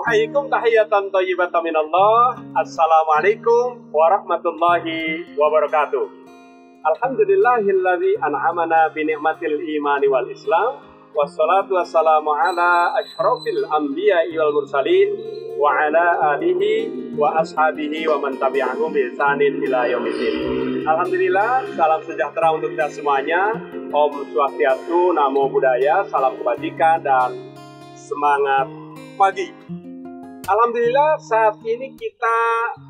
Uhayyikum tahiyatan thayyibatan minallah. Assalamualaikum warahmatullahi wabarakatuh. Alhamdulillahilladzi an'amana bi ni'matil imani wal islam. Wassalatu wassalamu ala asyrafil anbiya'i wal mursalin wa ala alihi wa ashabihi wa man tabi'ahum bi ihsanin ila yaumiddin. Alhamdulillah, salam sejahtera untuk kita semuanya. Om Swastiastu, Namo Buddhaya, salam kebajikan dan semangat pagi. Alhamdulillah, saat ini kita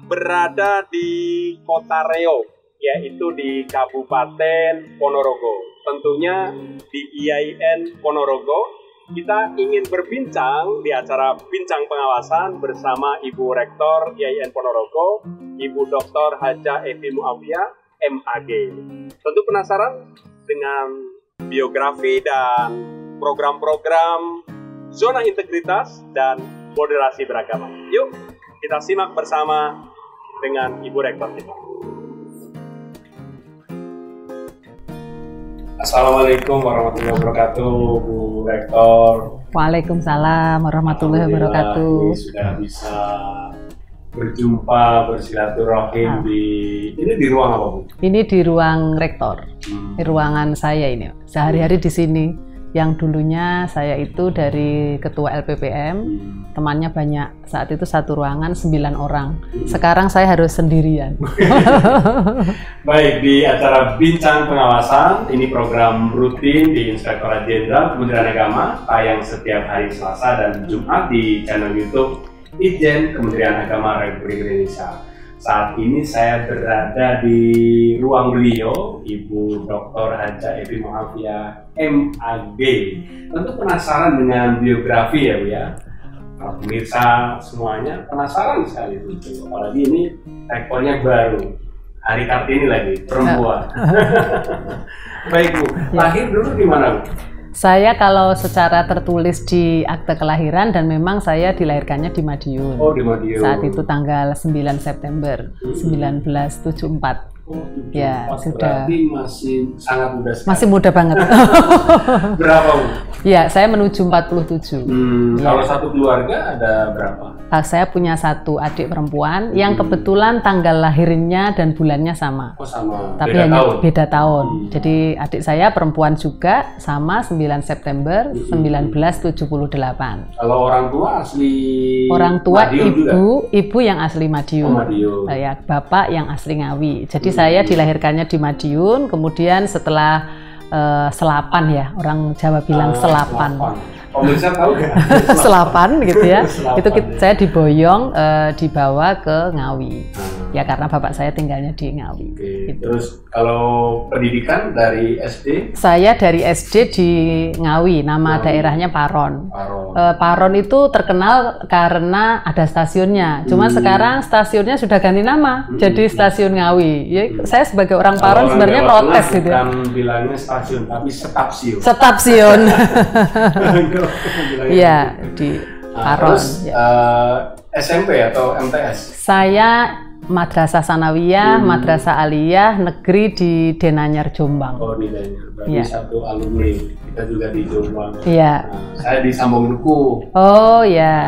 berada di Kota Reog, yaitu di Kabupaten Ponorogo. Tentunya di IAIN Ponorogo. Kita ingin berbincang di acara Bincang Pengawasan bersama Ibu Rektor IAIN Ponorogo, Ibu Dr. Haja Evi Muawiyah, MAG. Tentu penasaran dengan biografi dan program-program zona integritas dan moderasi beragama. Yuk, kita simak bersama dengan Ibu Rektor kita. Assalamualaikum warahmatullahi wabarakatuh, Bu Rektor. Waalaikumsalam warahmatullahi wabarakatuh. Sudah bisa berjumpa, bersilaturahim di ruang apa, Bu? Ini di ruang rektor, di ruangan saya ini. Sehari-hari di sini. Yang dulunya saya itu dari ketua LPPM, temannya banyak. Saat itu satu ruangan 9 orang. Sekarang saya harus sendirian. Baik, di acara Bincang Pengawasan, ini program rutin di Inspektorat Jenderal Kementerian Agama, tayang setiap hari Selasa dan Jumat di channel YouTube Itjen Kementerian Agama Republik Indonesia. Saat ini saya berada di ruang beliau, Ibu Dr. Haja Evi Muawiyah, MAG. Tentu penasaran dengan biografi ya, Bu ya. Para pemirsa semuanya penasaran sekali itu. Apalagi ini rekornya baru. Hari Kartini lagi, perempuan. Baik, Bu. Lahir dulu di mana, Bu? Saya kalau secara tertulis di akte kelahiran dan memang saya dilahirkannya di Madiun. Oh, di Madiun. Saat itu tanggal 9 September 1974. Ya, sudah. Berarti masih sangat muda sekali. Masih muda banget. Berapa, Bu? Ya, saya menuju 47. Ya. Kalau satu keluarga ada berapa? Saya punya satu adik perempuan yang kebetulan tanggal lahirnya dan bulannya sama. Oh, sama. Tapi hanya beda tahun. Jadi adik saya perempuan juga, sama 9 September 1978. Kalau orang tua asli Orang tua Madiun ibu yang asli Madiun. Oh, Madiun. Ya, bapak yang asli Ngawi. Jadi saya dilahirkannya di Madiun, kemudian setelah selapan ya, orang Jawa bilang selapan. Pemirsa tahu nggak? Selapan gitu ya. Selapan, itu saya diboyong dibawa ke Ngawi. Ya karena bapak saya tinggalnya di Ngawi. Gitu. Terus kalau pendidikan dari SD? Saya dari SD di Ngawi, nama daerahnya Paron. Paron itu terkenal karena ada stasiunnya. Cuma sekarang stasiunnya sudah ganti nama, jadi Stasiun Ngawi. Ya, saya sebagai orang Paron sebenarnya protes gitu. Bukan bilangnya stasiun, tapi stasiun. Stasiun. Iya, di Paron. Terus SMP atau MTS? Saya Madrasah Sanawiyah, Madrasah Aliyah Negeri di Denanyar, Jombang. Oh, di Denanyar. Berarti satu alumni. Kita juga di Jombang. Iya. Saya di Sambung Duku. Oh ya.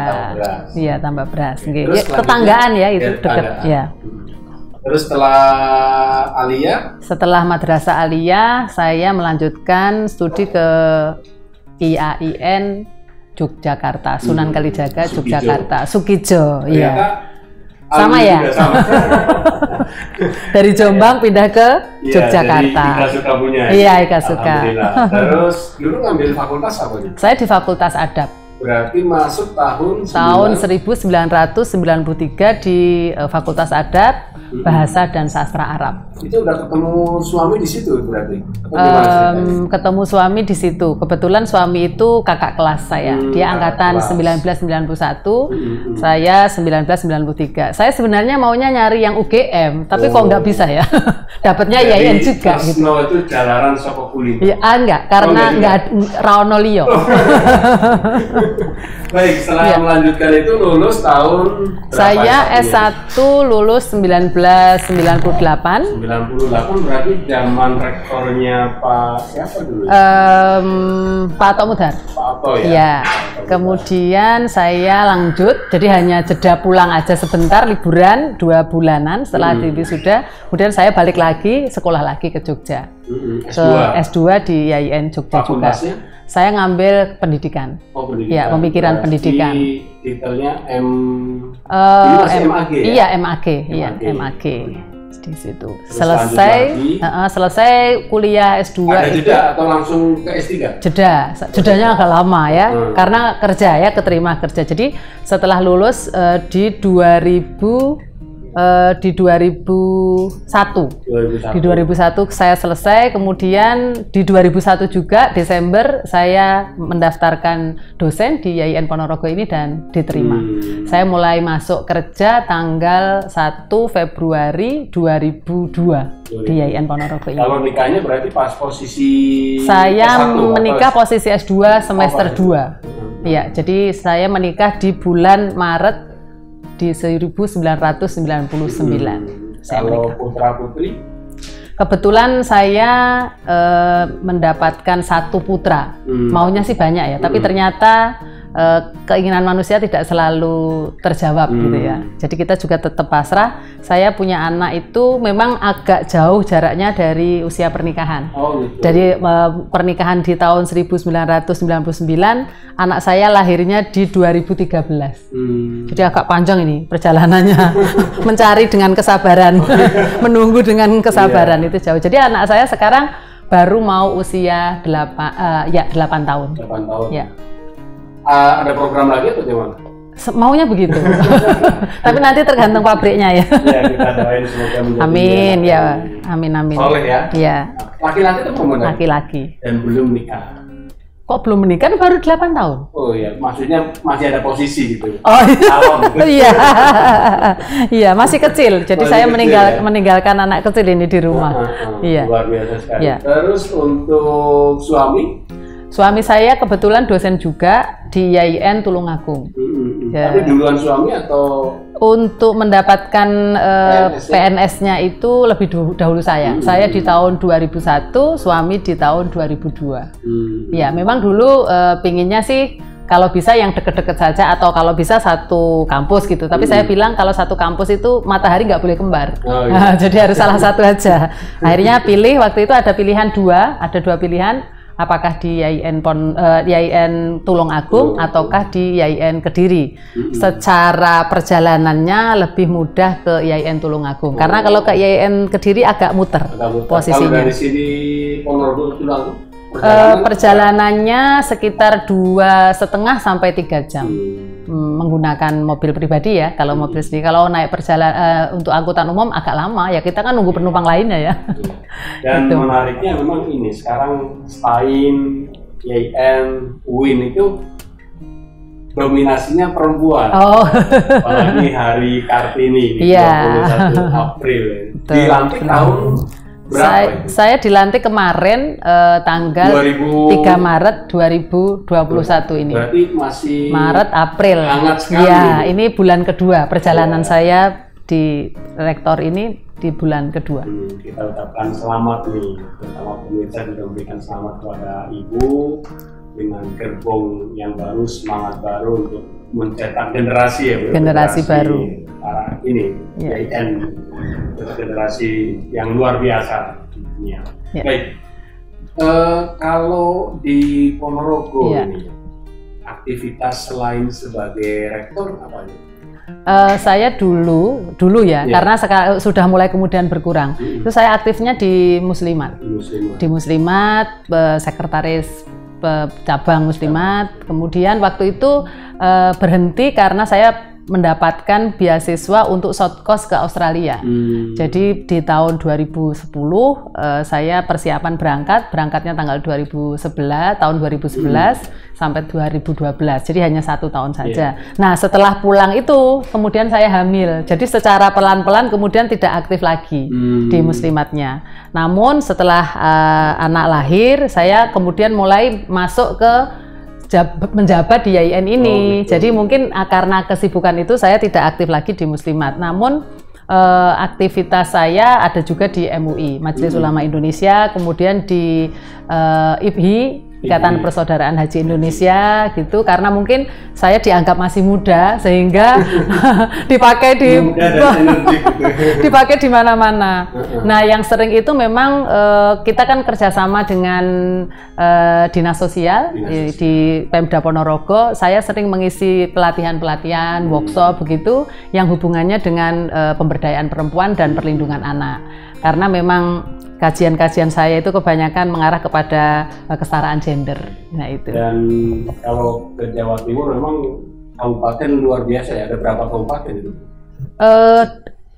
Iya, Tambah Beras. Okay. Ya, tetanggaan ya, itu dekat ya. Terus setelah Aliyah? Setelah Madrasah Aliyah, saya melanjutkan studi ke IAIN Yogyakarta, Sunan Kalijaga, Yogyakarta, Sukijo. Iya. Sama ya? Sama. Dari Jombang pindah ke Yogyakarta. Iya, Ika Suka punya. Iya, Ika Suka. Terus dulu ngambil fakultas apa? Saya di Fakultas Adab. Berarti masuk tahun 1993 di Fakultas Adab, Bahasa dan Sastra Arab. Itu udah ketemu suami di situ berarti? Ketemu suami di situ. Kebetulan suami itu kakak kelas saya. Dia angkatan 1991, saya 1993. Saya sebenarnya maunya nyari yang UGM, tapi kok nggak bisa ya. Dapatnya IAIN juga gitu. Snow itu jalanan soko kuliner. Ya, enggak, karena nggak Raono Liyo. Baik, setelah melanjutkan itu lulus tahun berapa? Saya S1 lulus 19 1998. 98 berarti zaman rektornya Pak siapa dulu? Pak Atok Mudhar. Pak Atok ya? Iya. Kemudian saya lanjut, jadi hanya jeda pulang aja sebentar, liburan 2 bulanan setelah wisuda. Kemudian saya balik lagi, sekolah lagi ke Jogja. S2 di IAIN Jogja juga. Saya ngambil pendidikan. Oh, pendidikan. Ya, pemikiran pendidikan. Titelnya MAG. Iya, MAG. Iya, MAG. Di situ. Selesai kuliah S2. Ada jeda atau langsung ke S3? Jedanya agak lama ya, karena kerja ya, keterima kerja. Jadi setelah lulus di 2001. Di 2001 saya selesai, kemudian di 2001 juga Desember saya mendaftarkan dosen di IAIN Ponorogo ini dan diterima. Saya mulai masuk kerja tanggal 1 Februari 2002 di IAIN Ponorogo ini. Kalau nikahnya berarti pas posisi saya S1, menikah posisi S2 semester 2. Ya, jadi saya menikah di bulan Maret di 1999. Kalau putra putri? Kebetulan saya mendapatkan 1 putra. Maunya sih banyak ya, tapi ternyata keinginan manusia tidak selalu terjawab gitu ya. Jadi kita juga tetap pasrah. Saya punya anak itu memang agak jauh jaraknya dari usia pernikahan. Gitu. Jadi pernikahan di tahun 1999, anak saya lahirnya di 2013. Jadi agak panjang ini perjalanannya. Mencari dengan kesabaran, menunggu dengan kesabaran itu jauh. Jadi anak saya sekarang baru mau usia 8 tahun. 8 tahun. Ya. Ada program lagi atau gimana? Maunya begitu. Tapi nanti tergantung pabriknya ya. Ya, kita doain semoga menjadi amin ya. Amin. Soleh ya. Iya. Laki-laki atau perempuan? Laki-laki. Dan belum nikah. Kok belum menikah? Baru 8 tahun. Oh iya, maksudnya masih ada posisi gitu. Oh iya. Iya, masih kecil. Jadi saya meninggalkan anak kecil ini di rumah. Iya. Luar biasa sekali. Ya. Terus untuk suami? Suami saya kebetulan dosen juga di IAIN Tulungagung. Ya. Tapi duluan suami atau? Untuk mendapatkan PNS-nya itu lebih dahulu saya. Saya di tahun 2001, suami di tahun 2002. Ya, memang dulu pinginnya sih kalau bisa yang deket-deket saja atau kalau bisa satu kampus gitu. Tapi saya bilang kalau satu kampus itu matahari nggak boleh kembar. Jadi harus salah satu aja. Akhirnya pilih, waktu itu ada pilihan ada dua pilihan. Apakah di IAIN Tulungagung ataukah di IAIN Kediri. Secara perjalanannya lebih mudah ke IAIN Tulungagung. Karena kalau ke IAIN Kediri agak muter posisinya. Kalau dari sini Ponorogo ke Tulungagung? Perjalanannya sekitar 2,5 sampai 3 jam. Menggunakan mobil pribadi ya. Kalau mobil sendiri, kalau naik untuk angkutan umum agak lama ya, kita kan nunggu penumpang lainnya ya. Dan gitu. Menariknya memang ini sekarang STAIN, IAIN, UIN itu dominasinya perempuan. Apalagi hari Kartini 21 April. Dilantik tahun berapa? Saya dilantik kemarin tanggal 3 Maret 2021 ini. Berarti masih Maret April. Hangat sekali. Ya, ini bulan kedua perjalanan saya di rektor ini di bulan kedua. Kita ucapkan selamat nih, terutama pemirsa juga memberikan selamat kepada Ibu dengan gerbong yang baru, semangat baru untuk mencetak generasi ya, generasi baru. Ini IAIN generasi yang luar biasa di dunia. Ya. Baik, kalau di Ponorogo ini aktivitas selain sebagai rektor apa aja? Saya dulu ya, karena sudah mulai kemudian berkurang. Itu saya aktifnya di Muslimat. Di Muslimat, sekretaris cabang Muslimat. Kemudian waktu itu berhenti karena saya mendapatkan beasiswa untuk short course ke Australia. Jadi di tahun 2010 saya persiapan berangkatnya tanggal 2011 tahun 2011 sampai 2012. Jadi hanya 1 tahun saja. Nah, setelah pulang itu kemudian saya hamil. Jadi secara pelan-pelan kemudian tidak aktif lagi di Muslimatnya. Namun setelah anak lahir, saya kemudian mulai masuk ke menjabat di IAIN ini. Jadi mungkin karena kesibukan itu saya tidak aktif lagi di Muslimat. Namun aktivitas saya ada juga di MUI, Majelis Ulama Indonesia, kemudian di IPHI, Ikatan Persaudaraan Haji Indonesia gitu, karena mungkin saya dianggap masih muda sehingga dipakai dipakai di mana-mana. Nah, yang sering itu memang kita kan kerjasama dengan Dinas Sosial di Pemda Ponorogo. Saya sering mengisi pelatihan-pelatihan, workshop begitu yang hubungannya dengan pemberdayaan perempuan dan perlindungan anak. Karena memang kajian-kajian saya itu kebanyakan mengarah kepada kesetaraan gender. Nah itu. Dan kalau ke Jawa Timur memang kabupaten luar biasa ya, ada berapa kabupaten itu?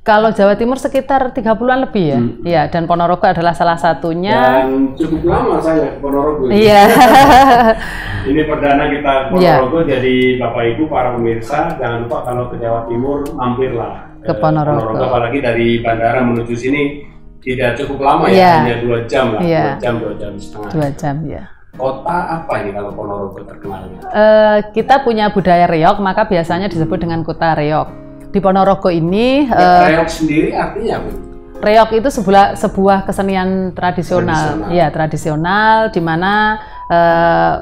Kalau Jawa Timur sekitar 30-an lebih ya. Ya, dan Ponorogo adalah salah satunya. Dan cukup lama saya Ponorogo. Iya. Ini perdana kita Ponorogo, jadi Bapak Ibu para pemirsa jangan lupa kalau ke Jawa Timur mampirlah ke Ponorogo. Apalagi dari bandara menuju sini tidak cukup lama ya, hanya 2 jam lah, 2 jam setengah. 2 jam ya. Kota apa ini kalau Ponorogo terkenalnya? Kita punya budaya reog, maka biasanya disebut dengan kota reog. Di Ponorogo ini reog sendiri artinya apa? Reog itu sebuah kesenian tradisional. Ya, tradisional di mana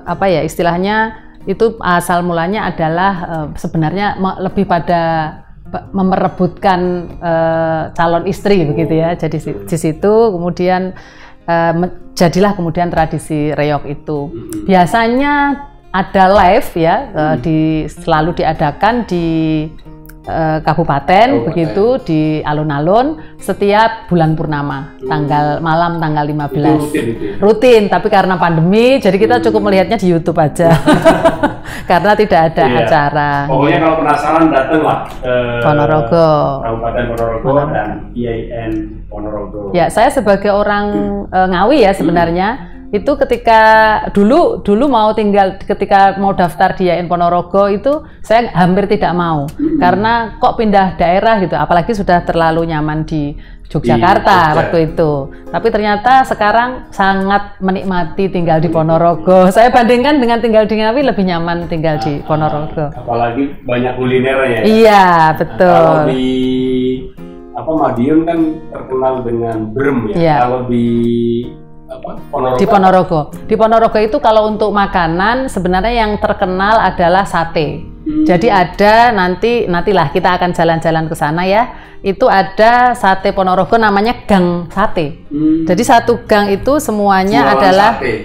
apa ya istilahnya itu asal mulanya adalah sebenarnya lebih pada memerebutkan calon istri begitu ya. Jadi di situ kemudian jadilah kemudian tradisi reog itu. Biasanya ada live ya, selalu diadakan di kabupaten begitu di alun-alun setiap bulan purnama malam tanggal 15 rutin, tapi karena pandemi jadi kita cukup melihatnya di YouTube aja karena tidak ada acara. Pokoknya kalau penasaran datanglah ke Ponorogo, Kabupaten Ponorogo dan IAIN Ponorogo. Ya, saya sebagai orang Ngawi ya sebenarnya itu ketika dulu mau ketika mau daftar di IAIN Ponorogo itu saya hampir tidak mau karena kok pindah daerah gitu, apalagi sudah terlalu nyaman di Yogyakarta waktu itu. Tapi ternyata sekarang sangat menikmati tinggal di Ponorogo. Saya bandingkan dengan tinggal di Ngawi lebih nyaman tinggal di Ponorogo. Apalagi banyak kulinernya ya. Iya, betul. Kalau di Madiun kan terkenal dengan brem ya. Iya. Kalau di Ponorogo. Di Ponorogo itu kalau untuk makanan sebenarnya yang terkenal adalah sate. Jadi ada nantilah kita akan jalan-jalan ke sana ya. Itu ada sate Ponorogo namanya gang sate. Jadi satu gang itu semuanya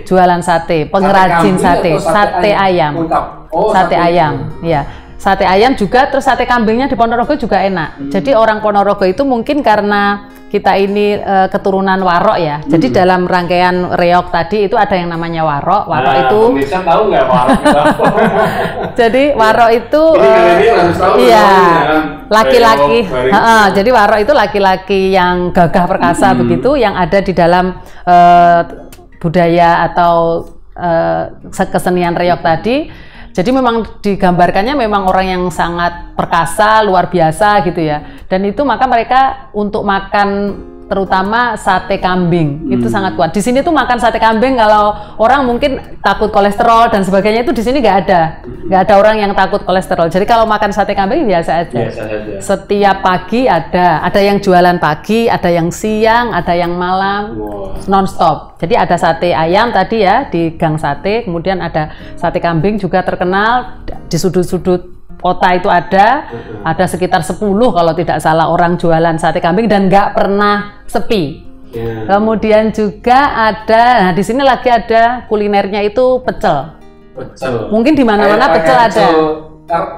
jualan sate, pengrajin sate ayam. Sate ayam, ya. Sate ayam juga, terus sate kambingnya di Ponorogo juga enak. Jadi orang Ponorogo itu mungkin karena kita ini keturunan Warok ya. Jadi dalam rangkaian reog tadi itu ada yang namanya Warok. Warok itu pemirsa tahu nggak Warok itu? Jadi Warok itu laki-laki. Jadi Warok itu laki-laki yang gagah perkasa begitu, yang ada di dalam budaya atau kesenian reog tadi. Jadi memang digambarkannya memang orang yang sangat perkasa, luar biasa gitu ya. Dan itu maka mereka untuk makan terutama sate kambing itu sangat kuat. Di sini tuh makan sate kambing kalau orang mungkin takut kolesterol dan sebagainya itu di sini nggak ada orang yang takut kolesterol. Jadi kalau makan sate kambing biasa aja. Setiap pagi ada yang jualan pagi, ada yang siang, ada yang malam, non-stop. Jadi ada sate ayam tadi ya di gang sate, kemudian ada sate kambing juga terkenal di sudut-sudut kota itu ada sekitar 10 kalau tidak salah orang jualan sate kambing dan nggak pernah sepi. Kemudian juga ada, di sini lagi ada kulinernya itu pecel. Mungkin di mana-mana pecel ada.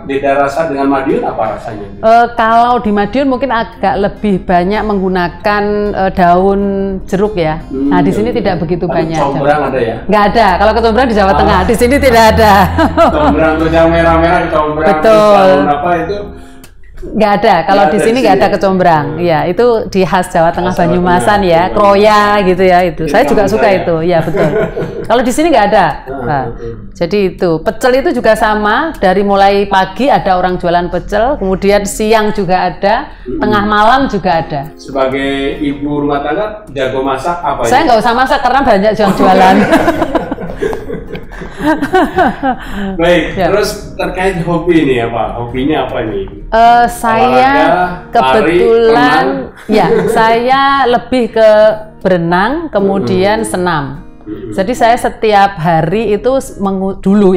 Beda rasa dengan Madiun apa rasanya? Kalau di Madiun mungkin agak lebih banyak menggunakan daun jeruk ya. Nah di sini tidak begitu banyak. Combrang ada ya? Nggak ada. Kalau kecombrang di Jawa Tengah, di sini tidak ada. Combrang tuh yang merah-merah kecombrang. Betul. Apa itu? Nggak ada. Kalau di sini nggak ada kecombrang. Ya itu di khas Jawa Tengah Banyumasan ya, kroya gitu ya itu. Saya juga suka itu. Ya betul. Kalau di sini nggak ada. Nah, jadi itu pecel itu juga sama. Dari mulai pagi ada orang jualan pecel, kemudian siang juga ada, tengah malam juga ada. Sebagai ibu rumah tangga jago masak apa? Saya nggak usah masak karena banyak yang jualan. Baik, Ya. terus terkait hobi nih apa? Hobinya apa nih? Saya Olahraga, kebetulan, lari, ya, saya lebih ke berenang, kemudian senam. Jadi saya setiap hari itu dulu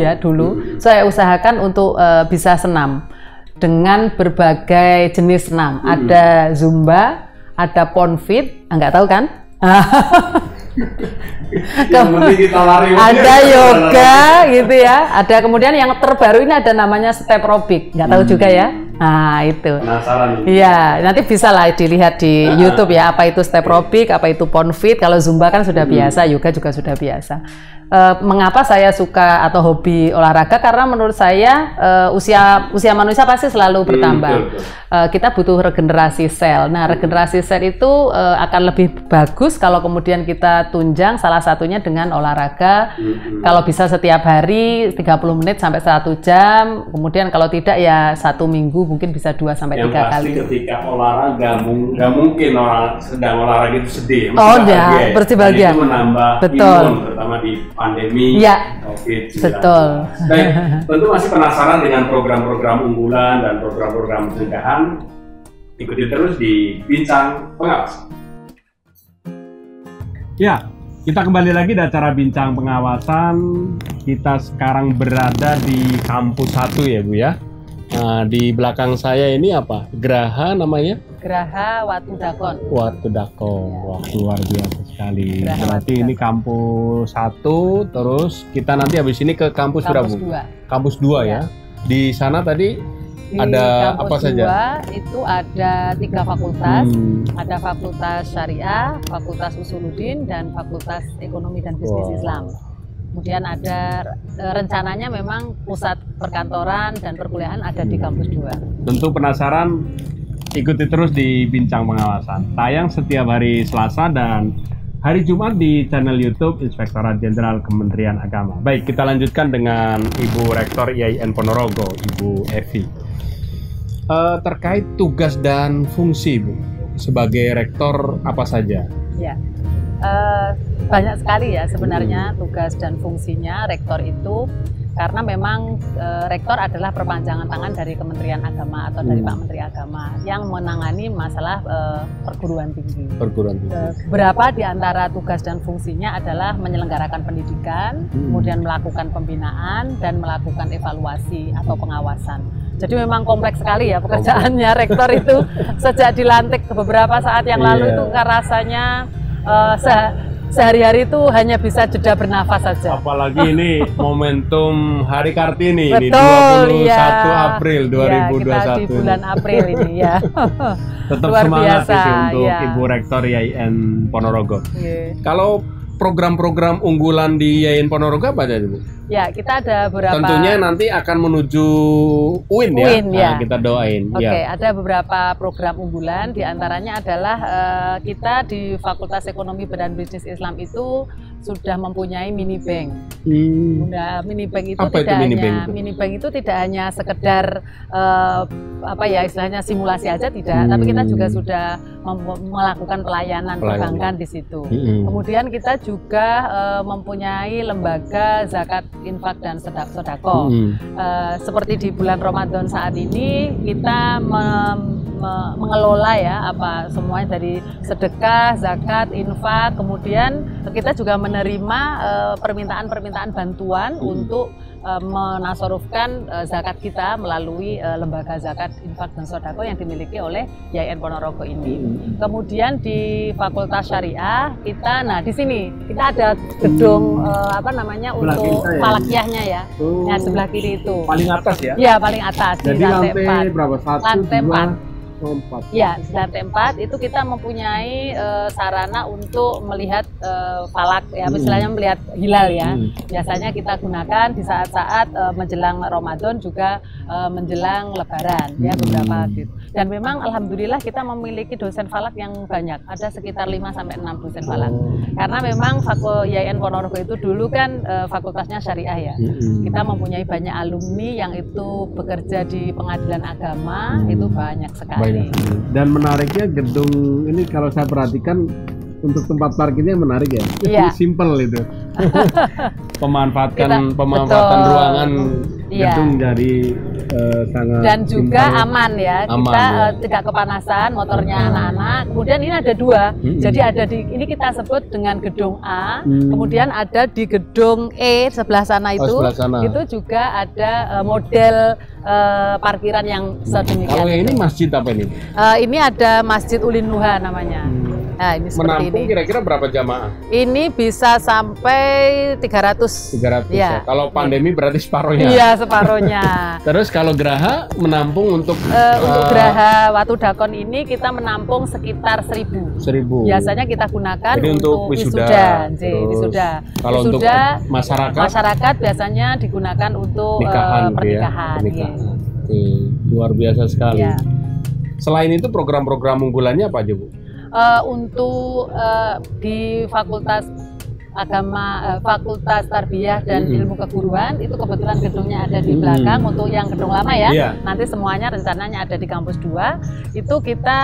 saya usahakan untuk bisa senam dengan berbagai jenis senam. Ada Zumba, ada Ponfit, nggak tahu kan? Yang penting kita lari. Ada yoga gitu ya. Ada kemudian yang terbaru ini ada namanya step aerobic, nggak tahu juga ya. Nah itu. Penasaran. Iya, nanti bisa lah dilihat di YouTube ya, apa itu step aerobic, apa itu Ponfit. Kalau Zumba kan sudah biasa, yoga juga sudah biasa. Mengapa saya suka atau hobi olahraga? Karena menurut saya usia manusia pasti selalu bertambah. Kita butuh regenerasi sel. Nah, regenerasi sel itu akan lebih bagus kalau kemudian kita tunjang salah satunya dengan olahraga. Kalau bisa setiap hari 30 menit sampai 1 jam. Kemudian kalau tidak ya 1 minggu mungkin bisa 2 sampai 3 kali. Yang pasti ketika olahraga nggak mungkin orang sedang olahraga itu sedih. Oh ya, bersih bahagia. Itu menambah imun, terutama di pandemi COVID-19. Betul. Baik, tentu masih penasaran dengan program-program unggulan dan program-program pencegahan. Ikuti terus di Bincang Pengawas. Ya, kita kembali lagi di acara Bincang Pengawasan. Kita sekarang berada di kampus 1 ya Bu ya. Nah, di belakang saya ini apa? Geraha namanya? Geraha Watudakon. Watudakon. Wah, luar biasa sekali. Geraha Berarti ini kampus 1, terus kita nanti habis ini ke kampus berapa? Kampus 2. Kampus 2 ya. Di sana tadi Di ada apa saja? Itu ada 3 fakultas. Ada Fakultas Syariah, Fakultas Usuluddin, dan Fakultas Ekonomi dan Bisnis Islam. Kemudian ada rencananya memang pusat perkantoran dan perkuliahan ada di kampus 2. Tentu penasaran, ikuti terus di Bincang Pengawasan. Tayang setiap hari Selasa dan hari Jumat di channel YouTube Inspektorat Jenderal Kementerian Agama. Baik, kita lanjutkan dengan Ibu Rektor IAIN Ponorogo, Ibu Evi. Terkait tugas dan fungsi, Bu, sebagai rektor apa saja? Ya. Banyak sekali ya sebenarnya tugas dan fungsinya rektor itu, karena memang rektor adalah perpanjangan tangan dari Kementerian Agama atau dari Pak Menteri Agama yang menangani masalah perguruan tinggi. Beberapa di antara tugas dan fungsinya adalah menyelenggarakan pendidikan, kemudian melakukan pembinaan dan melakukan evaluasi atau pengawasan. Jadi memang kompleks sekali ya pekerjaannya rektor itu. Sejak dilantik beberapa saat yang lalu itu rasanya sehari-hari itu hanya bisa jeda bernafas saja. Apalagi ini momentum Hari Kartini. Betul, ini 21 April 2021. Ya, kita di bulan April ini ya. Tetap luar semangat biasa, untuk ya. Ibu Rektor IAIN Ponorogo. Yeah. Kalau program-program unggulan di IAIN Ponorogo apa aja, Bu? Ya, kita ada beberapa. Tentunya nanti akan menuju UIN ya. Nah, kita doain. Oke, ada beberapa program unggulan. Di antaranya adalah kita di Fakultas Ekonomi dan Bisnis Islam itu sudah mempunyai mini bank. Mini bank itu mini bank itu tidak hanya sekedar apa ya istilahnya simulasi aja tidak, tapi kita juga sudah melakukan pelayanan perbankan di situ. Kemudian kita juga mempunyai lembaga zakat infak dan sedekah. Seperti di bulan Ramadan saat ini kita mengelola ya apa semuanya dari sedekah, zakat, infak, kemudian kita juga menerima permintaan bantuan untuk menasorufkan zakat kita melalui lembaga zakat infak dan sedekah yang dimiliki oleh IAIN Ponorogo ini. Kemudian di Fakultas Syariah kita, nah di sini kita ada gedung apa namanya untuk falakiyahnya ya. Nah sebelah kiri itu. Paling atas ya? Iya paling atas. Jadi di lantai 4. berapa? Lantai 4. Ya, di lantai 4 itu kita mempunyai sarana untuk melihat falak ya, misalnya melihat hilal ya. Biasanya kita gunakan di saat-saat menjelang Ramadan juga menjelang Lebaran ya beberapa gitu. Dan memang alhamdulillah kita memiliki dosen falak yang banyak, ada sekitar 5 sampai 6 dosen falak. Karena memang IAIN Ponorogo itu dulu kan fakultasnya syariah ya. Kita mempunyai banyak alumni yang itu bekerja di pengadilan agama, itu banyak sekali. Dan menariknya gedung ini kalau saya perhatikan untuk tempat parkirnya menarik ya. Iya. Simple itu. pemanfaatan betul. ruangan Iya. gedung dari sangat dan juga simple. aman ya. Aman, Kita ya. tidak kepanasan motornya anak-anak. Kemudian ini ada dua. Jadi ada di ini kita sebut dengan gedung A. Kemudian ada di gedung E sebelah sana itu. sebelah sana. Itu juga ada model parkiran yang sedemikian. Kalau yang ini itu. masjid apa ini? Ini ada Masjid Ulin Nuha namanya. Nah, ini seperti Menampung ini. kira-kira berapa jamaah? Ini bisa sampai 300. 300 ya. Ya. Kalau pandemi berarti separuhnya. Iya, separuhnya. Terus kalau geraha menampung untuk Untuk geraha Watu Dakon ini kita menampung sekitar 1.000. 1.000. Biasanya kita gunakan Jadi untuk wisuda. Terus wisuda. kalau untuk masyarakat biasanya digunakan untuk nikahan, pernikahan. Pernikahan. Iya. Oke, luar biasa sekali. Ya. Selain itu program-program unggulannya apa aja, Bu? Untuk di Fakultas Agama, Fakultas Tarbiyah dan Ilmu Keguruan itu kebetulan gedungnya ada di belakang. Untuk yang gedung lama ya, Iya. nanti semuanya rencananya ada di kampus 2. Itu kita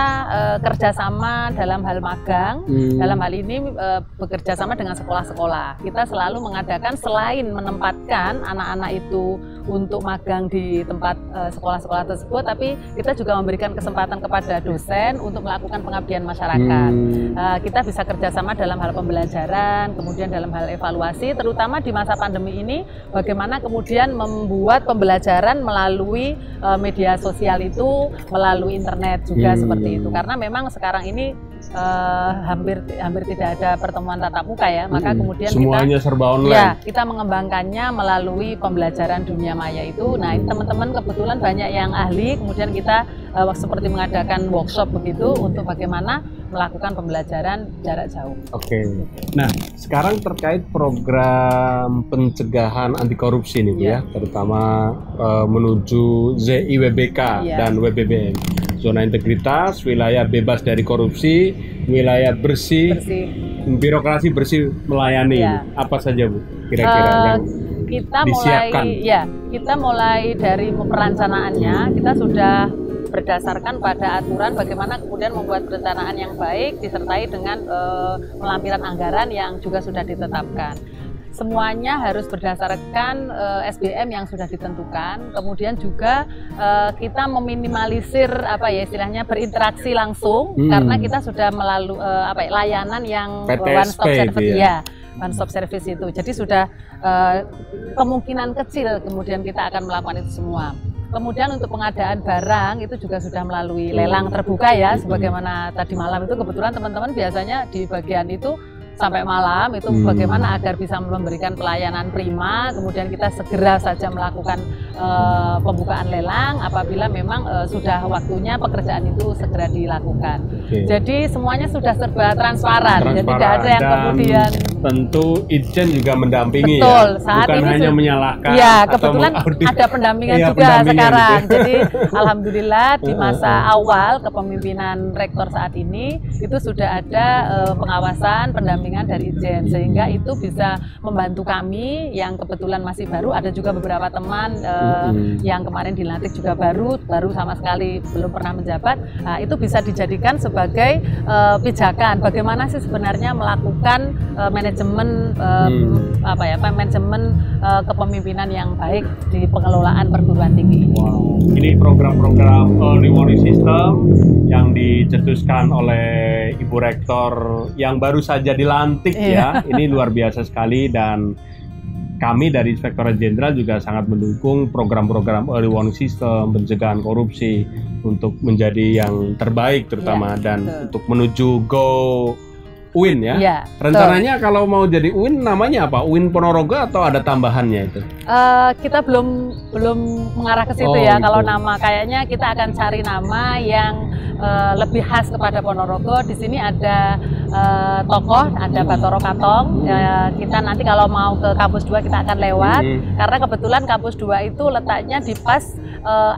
kerjasama dalam hal magang. Dalam hal ini bekerja sama dengan sekolah-sekolah. Kita selalu mengadakan selain menempatkan anak-anak itu untuk magang di tempat sekolah-sekolah tersebut, tapi kita juga memberikan kesempatan kepada dosen untuk melakukan pengabdian masyarakat. Kita bisa kerjasama dalam hal pembelajaran, kemudian dalam hal evaluasi, terutama di masa pandemi ini, bagaimana kemudian membuat pembelajaran melalui media sosial itu, melalui internet juga seperti itu. Karena memang sekarang ini hampir tidak ada pertemuan tatap muka ya, maka kemudian semuanya serba online. Ya, kita mengembangkannya melalui pembelajaran dunia maya itu. Nah, ini teman-teman kebetulan banyak yang ahli, kemudian kita seperti mengadakan workshop begitu untuk bagaimana melakukan pembelajaran jarak jauh. Oke. Nah, sekarang terkait program pencegahan anti korupsi nih, Bu, ya, terutama menuju ZIWBK dan WBBM. Zona integritas, wilayah bebas dari korupsi, wilayah bersih. Birokrasi bersih melayani. Ya. Apa saja, Bu? Kira-kira yang kita disiapkan? Kita mulai dari perencanaannya, kita sudah berdasarkan pada aturan bagaimana kemudian membuat perencanaan yang baik disertai dengan pelampiran anggaran yang juga sudah ditetapkan. Semuanya harus berdasarkan SBM yang sudah ditentukan. Kemudian juga kita meminimalisir istilahnya berinteraksi langsung karena kita sudah melalui layanan yang one stop service ya. One stop service itu. Jadi sudah kemungkinan kecil kemudian kita akan melakukan itu semua. Kemudian untuk pengadaan barang itu juga sudah melalui lelang terbuka ya, sebagaimana tadi malam itu kebetulan teman-teman biasanya di bagian itu sampai malam itu bagaimana agar bisa memberikan pelayanan prima, kemudian kita segera saja melakukan pembukaan lelang apabila memang sudah waktunya pekerjaan itu segera dilakukan. Jadi semuanya sudah serba transparan. Jadi tidak ada yang kemudian tentu Itjen juga mendampingi. Betul, ya, saat bukan ini hanya menyalahkan. Ya, kebetulan ada pendampingan juga sekarang. Gitu. Jadi alhamdulillah di masa awal kepemimpinan rektor saat ini itu sudah ada pengawasan, pendampingan dari Itjen, sehingga itu bisa membantu kami yang kebetulan masih baru. Ada juga beberapa teman yang kemarin dilantik juga baru sama sekali belum pernah menjabat. Nah, itu bisa dijadikan sebagai pijakan bagaimana sih sebenarnya melakukan manajemen kepemimpinan yang baik di pengelolaan perguruan tinggi. Wow. Ini program-program early warning system yang dicetuskan oleh Ibu Rektor yang baru saja dilantik ya. Ini luar biasa sekali dan kami dari Inspektorat Jenderal juga sangat mendukung program-program early warning system, pencegahan korupsi untuk menjadi yang terbaik terutama dan untuk menuju go UIN ya. Rencananya kalau mau jadi UIN namanya apa? UIN Ponorogo atau ada tambahannya itu? Kita belum mengarah ke situ ya. Gitu. Kalau nama kayaknya kita akan cari nama yang lebih khas kepada Ponorogo. Di sini ada tokoh, ada Bathara Katong. Kita nanti kalau mau ke kampus 2 kita akan lewat karena kebetulan kampus 2 itu letaknya di pas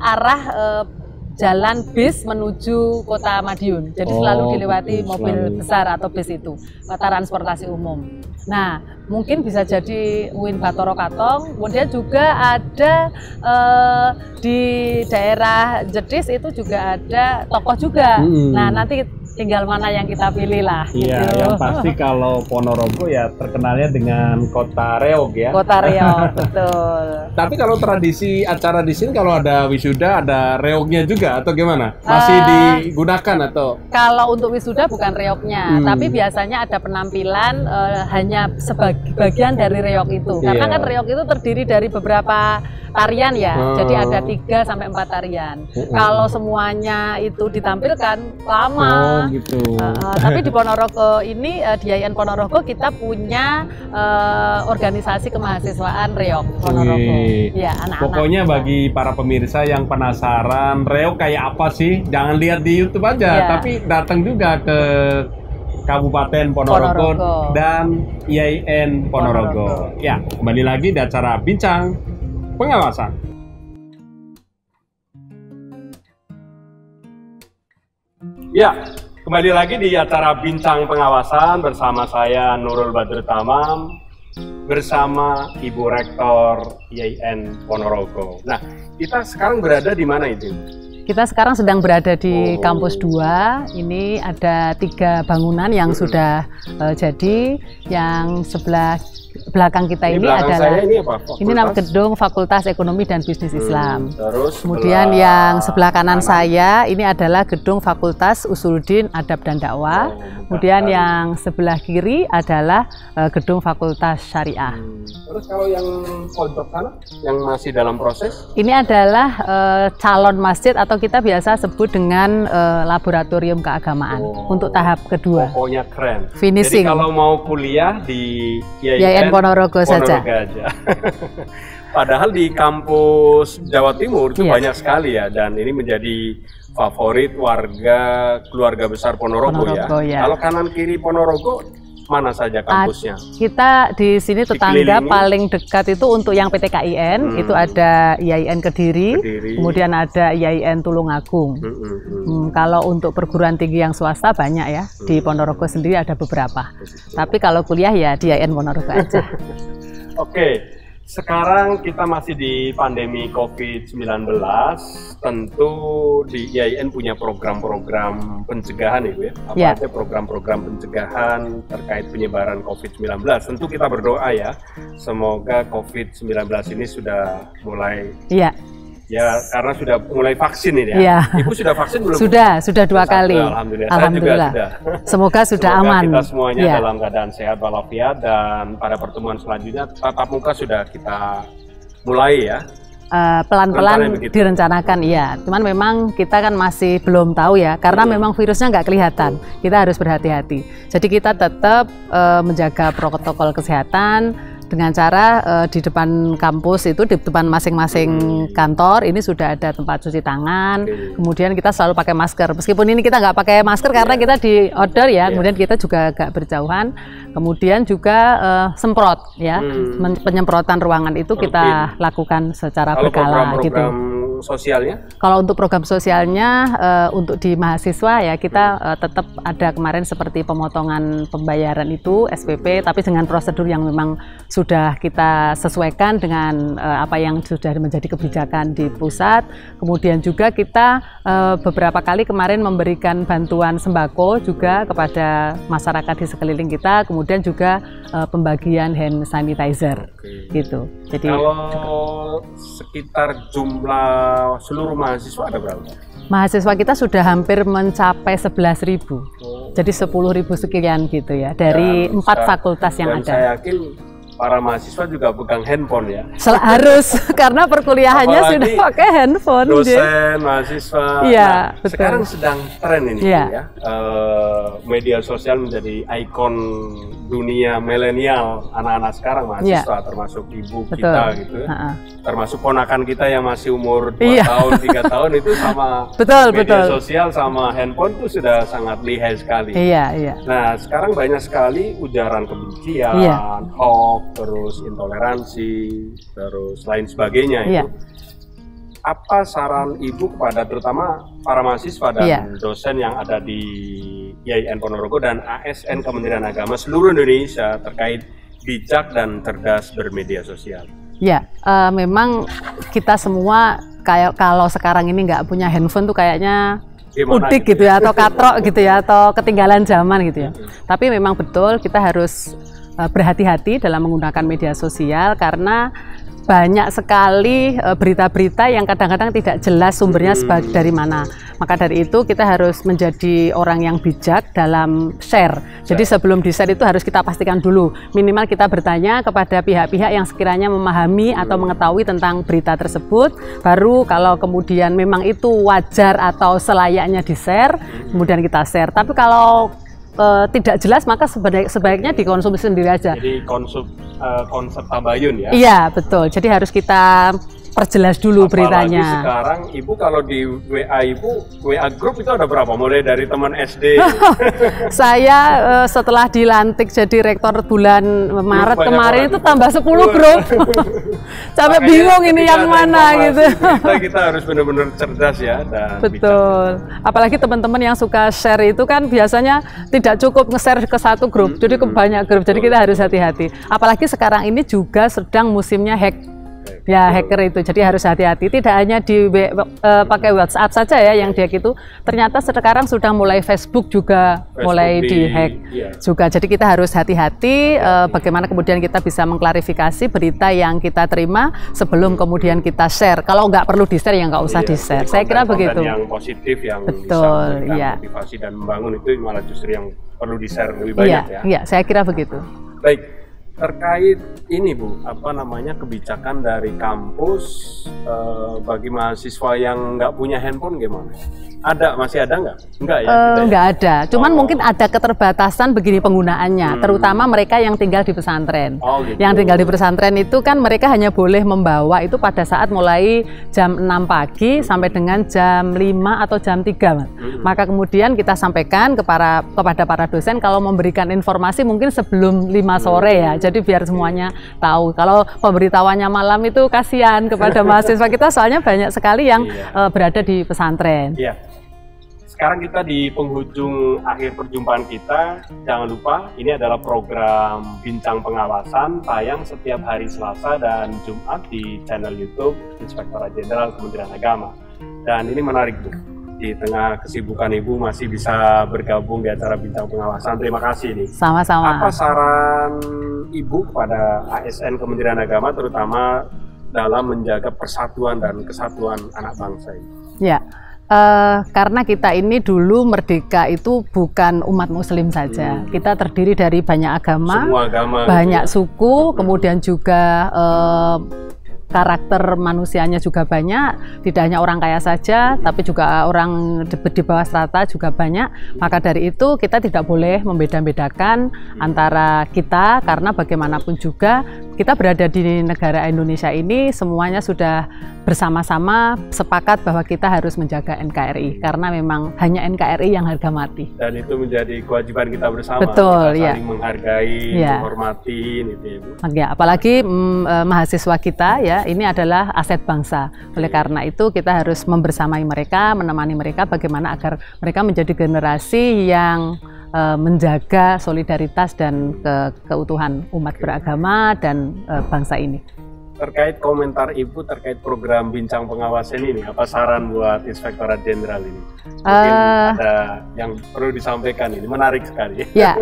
arah jalan bis menuju Kota Madiun. Jadi selalu dilewati mobil besar atau bis itu, transportasi umum. Nah, mungkin bisa jadi UIN Bathara Katong. Kemudian juga ada di daerah Jedis itu juga ada tokoh juga. Nah, nanti tinggal mana yang kita pilih lah. Iya, gitu. yang pasti kalau Ponorogo ya terkenalnya dengan kota reog ya. Kota reog, betul. Tapi kalau tradisi acara di sini kalau ada wisuda ada reognya juga atau gimana? Masih digunakan atau? Kalau untuk wisuda bukan reognya, tapi biasanya ada penampilan hanya sebagian dari reog itu. Karena kan reog itu terdiri dari beberapa tarian ya, jadi ada 3 sampai 4 tarian. Kalau semuanya itu ditampilkan lama. Gitu. Tapi di Ponorogo ini, di IAIN Ponorogo kita punya organisasi kemahasiswaan reog Ponorogo. Ya, anak-anak. Pokoknya bagi para pemirsa yang penasaran reog kayak apa sih, jangan lihat di YouTube aja, tapi datang juga ke Kabupaten Ponorogo dan IAIN Ponorogo. Ya, kembali lagi di acara Bincang Pengawasan. Ya, kembali lagi di acara Bincang Pengawasan bersama saya Nurul Badrul Tamam bersama Ibu Rektor IAIN Ponorogo. Nah, kita sekarang berada di mana itu? Kita sekarang sedang berada di kampus 2. Ini ada 3 bangunan yang sudah jadi. Yang sebelah belakang kita ini adalah ini nama gedung Fakultas Ekonomi dan Bisnis Islam. Terus kemudian yang sebelah kanan saya ini adalah gedung Fakultas Usuluddin Adab dan Dakwah. Kemudian yang sebelah kiri adalah gedung Fakultas Syariah. Terus kalau yang pojok sana yang masih dalam proses? Ini adalah calon masjid atau kita biasa sebut dengan laboratorium keagamaan untuk tahap kedua. Pokoknya keren. Finishing. Jadi kalau mau kuliah di IAIN Ponorogo saja. Padahal di kampus Jawa Timur itu banyak sekali ya, dan ini menjadi favorit warga keluarga besar Ponorogo ya. Kalau kanan kiri Ponorogo mana saja kampusnya? Kita di sini tetangga paling dekat itu untuk yang PTKIN itu ada IAIN Kediri, kemudian ada IAIN Tulungagung. Kalau untuk perguruan tinggi yang swasta banyak ya, di Ponorogo sendiri ada beberapa. Tapi kalau kuliah ya di IAIN Ponorogo aja. Oke. Sekarang kita masih di pandemi COVID-19, tentu di IAIN punya program-program pencegahan Ibu ya. Apa aja program-program pencegahan terkait penyebaran COVID-19. Tentu kita berdoa ya, semoga COVID-19 ini sudah mulai ya, karena sudah mulai vaksin ini ya. Ibu sudah vaksin belum? Sudah 2 kali. Alhamdulillah. Saya juga sudah. Semoga sudah aman. Kita semuanya dalam keadaan sehat walafiat, dan pada pertemuan selanjutnya tatap muka sudah kita mulai ya. Pelan-pelan direncanakan ya. Cuman memang kita kan masih belum tahu ya, karena memang virusnya nggak kelihatan. Kita harus berhati-hati. Jadi kita tetap menjaga protokol kesehatan dengan cara di depan kampus itu, di depan masing-masing kantor ini sudah ada tempat cuci tangan. Kemudian kita selalu pakai masker. Meskipun ini kita nggak pakai masker karena kita di outdoor ya. Kemudian kita juga agak berjauhan. Kemudian juga semprot ya, penyemprotan ruangan itu kita lakukan secara berkala gitu. Sosialnya? Kalau untuk program sosialnya untuk di mahasiswa ya kita tetap ada kemarin seperti pemotongan pembayaran itu SPP, tapi dengan prosedur yang memang sudah kita sesuaikan dengan apa yang sudah menjadi kebijakan di pusat. Kemudian juga kita beberapa kali kemarin memberikan bantuan sembako juga kepada masyarakat di sekeliling kita. Kemudian juga pembagian hand sanitizer gitu. Jadi kalau sekitar jumlah seluruh mahasiswa ada berapa? Mahasiswa kita sudah hampir mencapai 11.000. Jadi 10.000 sekian gitu ya dari 4 fakultas yang ada. Saya yakin para mahasiswa juga pegang handphone ya. Harus karena perkuliahannya sudah pakai handphone. Dosen, mahasiswa. Iya, betul. Sekarang sedang tren ini ya. Media sosial menjadi ikon dunia milenial, anak-anak sekarang mahasiswa, termasuk ibu kita gitu ya. Termasuk ponakan kita yang masih umur 2 tahun, 3 tahun itu sama media sosial sama handphone itu sudah sangat lihai sekali. Nah, sekarang banyak sekali ujaran kebencian, hoax, terus intoleransi, terus lain sebagainya itu. Apa saran Ibu kepada terutama para mahasiswa dan dosen yang ada di IAIN Ponorogo dan ASN Kementerian Agama seluruh Indonesia terkait bijak dan cerdas bermedia sosial? Ya, memang kita semua kayak kalau sekarang ini nggak punya handphone tuh kayaknya udik gitu ya, atau katrok gitu ya, atau ketinggalan zaman gitu ya. Tapi memang betul kita harus berhati-hati dalam menggunakan media sosial karena banyak sekali berita-berita yang kadang-kadang tidak jelas sumbernya dari mana. Maka dari itu kita harus menjadi orang yang bijak dalam share. Jadi sebelum di-share itu harus kita pastikan dulu. Minimal kita bertanya kepada pihak-pihak yang sekiranya memahami atau mengetahui tentang berita tersebut. Baru kalau kemudian memang itu wajar atau selayaknya di-share, kemudian kita share. Tapi kalau tidak jelas maka sebaiknya dikonsumsi sendiri aja. Jadi konsep tabayun ya? Iya betul. Jadi harus kita perjelas dulu beritanya. Apalagi sekarang Ibu kalau di WA Ibu, WA grup itu ada berapa? Mulai dari teman SD. Saya setelah dilantik jadi rektor bulan Maret kemarin itu tambah 10 grup. Sampai bingung ini yang mana gitu. Kita harus benar-benar cerdas ya. Dan betul. Apalagi teman-teman yang suka share itu kan biasanya tidak cukup nge-share ke satu grup, jadi ke banyak grup. Jadi kita harus hati-hati. Apalagi sekarang ini juga sedang musimnya hack. Ya hacker itu, jadi harus hati-hati. Tidak hanya pakai WhatsApp saja ya yang dia gitu. Ternyata sekarang sudah mulai Facebook juga mulai di-hack juga. Jadi kita harus hati-hati bagaimana kemudian kita bisa mengklarifikasi berita yang kita terima sebelum kemudian kita share. Kalau nggak perlu di-share ya nggak usah di-share. Saya kira begitu. Yang positif yang betul, bisa motivasi dan membangun itu malah justru yang perlu di-share lebih banyak ya. Iya, saya kira begitu. Baik. Terkait ini Bu, kebijakan dari kampus bagi mahasiswa yang nggak punya handphone gimana? Masih ada nggak? Enggak ya? Nggak ada, cuman mungkin ada keterbatasan begini penggunaannya, terutama mereka yang tinggal di pesantren. Gitu. Yang tinggal di pesantren itu kan mereka hanya boleh membawa itu pada saat mulai jam 6 pagi sampai dengan jam 5 atau jam 3. Maka kemudian kita sampaikan kepada para dosen kalau memberikan informasi mungkin sebelum 5 sore ya. Jadi biar semuanya tahu. Kalau pemberitahuannya malam itu kasihan kepada mahasiswa kita, soalnya banyak sekali yang berada di pesantren. Iya. Sekarang kita di penghujung akhir perjumpaan kita. Jangan lupa ini adalah program Bincang Pengawasan, tayang setiap hari Selasa dan Jumat di channel YouTube Inspektorat Jenderal Kementerian Agama. Dan ini menarik Bu. Di tengah kesibukan Ibu masih bisa bergabung di acara Bincang Pengawasan. Terima kasih nih. Sama-sama. Apa saran Ibu kepada ASN Kementerian Agama terutama dalam menjaga persatuan dan kesatuan anak bangsa ini? Ya, karena kita ini dulu merdeka itu bukan umat muslim saja. Kita terdiri dari banyak agama, semua agama banyak suku, kemudian juga karakter manusianya juga banyak, tidak hanya orang kaya saja, tapi juga orang di bawah strata juga banyak. Maka dari itu kita tidak boleh membeda-bedakan antara kita, karena bagaimanapun juga kita berada di negara Indonesia ini semuanya sudah bersama-sama sepakat bahwa kita harus menjaga NKRI, karena memang hanya NKRI yang harga mati. Dan itu menjadi kewajiban kita bersama. Betul, kita saling menghargai, menghormati, gitu ya Bu. Ya, apalagi mahasiswa kita ya, ini adalah aset bangsa. Oleh karena itu kita harus membersamai mereka, menemani mereka bagaimana agar mereka menjadi generasi yang menjaga solidaritas dan keutuhan umat beragama dan bangsa ini. Terkait komentar Ibu terkait program Bincang Pengawasan ini, apa saran buat Inspektorat Jenderal ini? Mungkin ada yang perlu disampaikan, ini menarik sekali. Ya,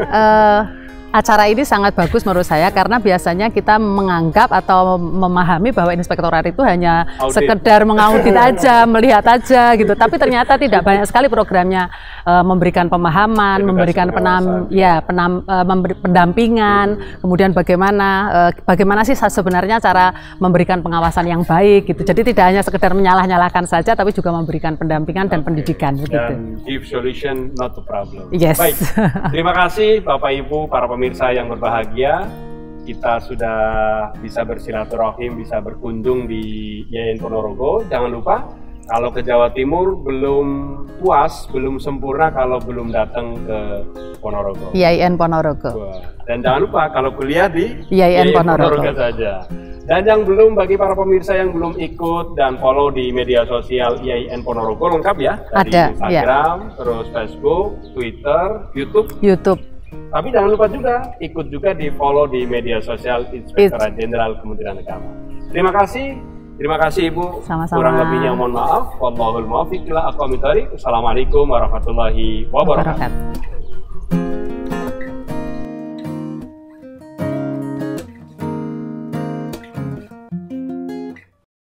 acara ini sangat bagus menurut saya, karena biasanya kita menganggap atau memahami bahwa inspektorat itu hanya sekedar mengaudit aja, melihat aja gitu. Tapi ternyata tidak, banyak sekali programnya memberikan pemahaman, memberikan pendampingan, kemudian bagaimana sih sebenarnya cara memberikan pengawasan yang baik gitu. Jadi tidak hanya sekedar menyalah-nyalahkan saja, tapi juga memberikan pendampingan dan pendidikan begitu. Dan give solution, not the problem. Yes. Baik, terima kasih Bapak Ibu, para pemirsa yang berbahagia. Kita sudah bisa bersilaturahim, bisa berkunjung di IAIN Ponorogo. Jangan lupa, kalau ke Jawa Timur belum puas, belum sempurna kalau belum datang ke Ponorogo. IAIN Ponorogo. Dan jangan lupa kalau kuliah di IAIN Ponorogo saja. Dan yang belum, bagi para pemirsa yang belum ikut dan follow di media sosial IAIN Ponorogo, lengkap ya? Dari ada, Instagram, terus Facebook, Twitter, YouTube. Tapi jangan lupa juga ikut juga di follow di media sosial Inspektorat Jenderal Kementerian Agama. Terima kasih. Terima kasih Ibu. Sama-sama. Kurang lebihnya mohon maaf. Wallahul muwaffiq ila aqwamit thoriq. Assalamualaikum warahmatullahi wabarakatuh.